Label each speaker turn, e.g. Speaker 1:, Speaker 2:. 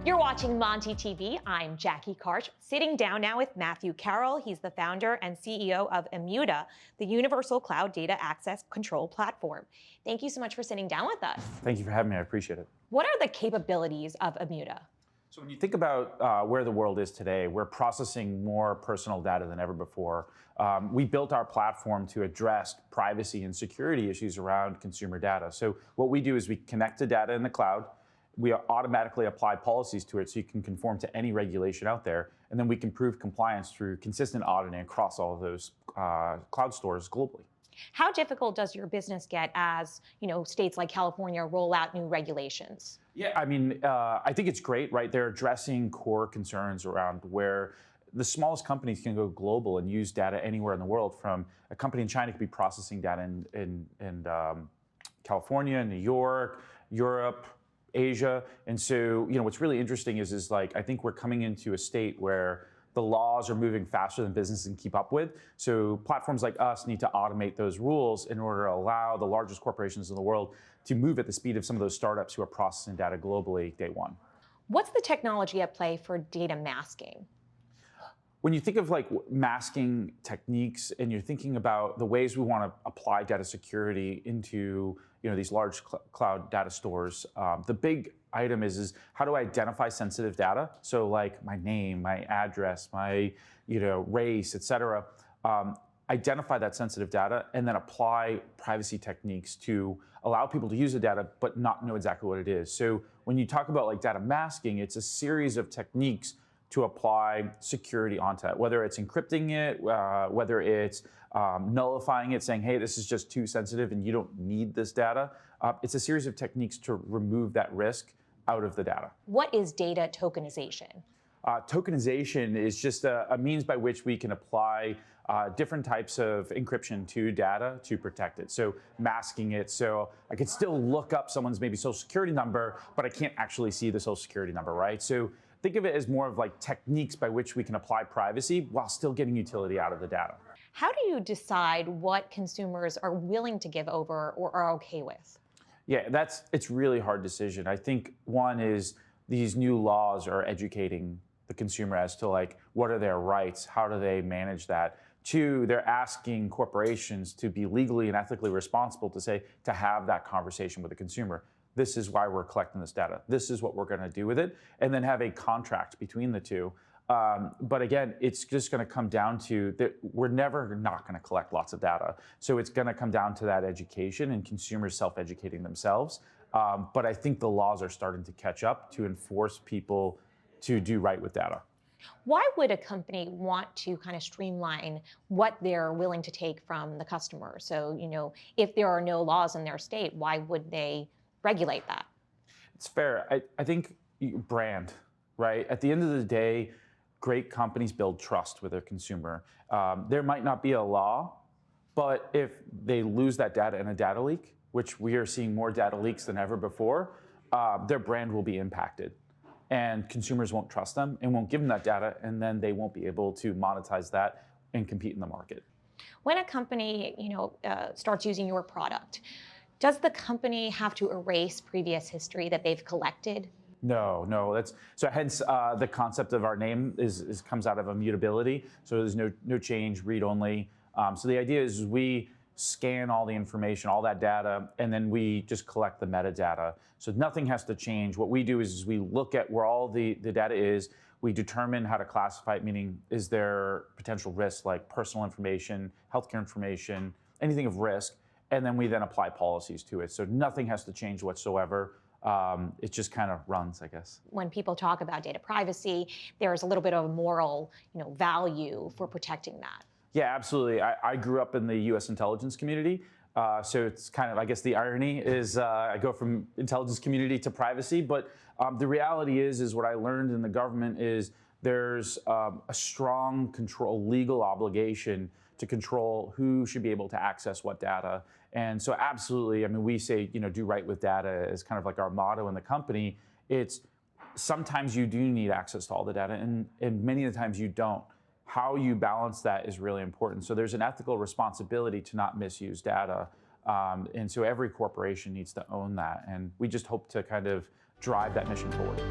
Speaker 1: You're watching Monty TV. I'm Jackie Karch, sitting down now with Matthew Carroll. He's the founder and CEO of Immuta, the Universal Cloud Data Access Control Platform. Thank you so much for sitting down with us.
Speaker 2: Thank you for having me. I appreciate it.
Speaker 1: What are the capabilities of Immuta?
Speaker 2: So when you think about where the world is today, we're processing more personal data than ever before. We built our platform to address privacy and security issues around consumer data. So what we do is we connect to data in the cloud. We automatically apply policies to it so you can conform to any regulation out there. And then we can prove compliance through consistent auditing across all of those cloud stores globally.
Speaker 1: How difficult does your business get as states like California roll out new regulations?
Speaker 2: Yeah, I mean, I think it's great, right? They're addressing core concerns around where the smallest companies can go global and use data anywhere in the world. From a company in China could be processing data in California, New York, Europe, Asia. And so, what's really interesting is like, I think we're coming into a state where the laws are moving faster than businesses can keep up with. So platforms like us need to automate those rules in order to allow the largest corporations in the world to move at the speed of some of those startups who are processing data globally day one.
Speaker 1: What's the technology at play for data masking?
Speaker 2: When you think of like masking techniques and you're thinking about the ways we want to apply data security into these large cloud data stores, the big item is how do I identify sensitive data? So like my name, my address, my race, et cetera. Identify that sensitive data and then apply privacy techniques to allow people to use the data but not know exactly what it is. So when you talk about like data masking, it's a series of techniques to apply security onto it, whether it's encrypting it, whether it's nullifying it, saying, hey, this is just too sensitive and you don't need this data. It's a series of techniques to remove that risk out of the data.
Speaker 1: What is data tokenization?
Speaker 2: Tokenization is just a means by which we can apply different types of encryption to data to protect it. So masking it, so I could still look up someone's maybe social security number, but I can't actually see the social security number, right? So think of it as more of like techniques by which we can apply privacy while still getting utility out of the data.
Speaker 1: How do you decide what consumers are willing to give over or are okay with?
Speaker 2: Yeah, it's really hard decision. I think one is these new laws are educating the consumer as to like, what are their rights? How do they manage that? Two, they're asking corporations to be legally and ethically responsible to have that conversation with the consumer. This is why we're collecting this data. This is what we're going to do with it, and then have a contract between the two. But again, it's just going to come down to that we're never not going to collect lots of data. So it's going to come down to that education and consumers self-educating themselves. But I think the laws are starting to catch up to enforce people to do right with data.
Speaker 1: Why would a company want to kind of streamline what they're willing to take from the customer? So, if there are no laws in their state, why would they regulate that?
Speaker 2: It's fair. I think brand, right? At the end of the day, great companies build trust with their consumer. There might not be a law, but if they lose that data in a data leak, which we are seeing more data leaks than ever before, their brand will be impacted. And consumers won't trust them and won't give them that data, and then they won't be able to monetize that and compete in the market.
Speaker 1: When a company, starts using your product, does the company have to erase previous history that they've collected?
Speaker 2: No. So hence the concept of our name comes out of immutability. So there's no change, read only. So the idea is we scan all the information, all that data, and then we just collect the metadata. So nothing has to change. What we do is we look at where all the data is. We determine how to classify it, meaning is there potential risks like personal information, healthcare information, anything of risk, and then we apply policies to it. So nothing has to change whatsoever. It just kind of runs, I guess.
Speaker 1: When people talk about data privacy, there's a little bit of a moral, value for protecting that.
Speaker 2: Yeah, absolutely. I grew up in the U.S. intelligence community. So it's kind of, I guess the irony is I go from intelligence community to privacy. But the reality is what I learned in the government is there's a strong legal obligation to control who should be able to access what data. And so absolutely, I mean, we say, do right with data is kind of like our motto in the company. It's sometimes you do need access to all the data and many of the times you don't. How you balance that is really important. So there's an ethical responsibility to not misuse data. And so every corporation needs to own that. And we just hope to kind of drive that mission forward.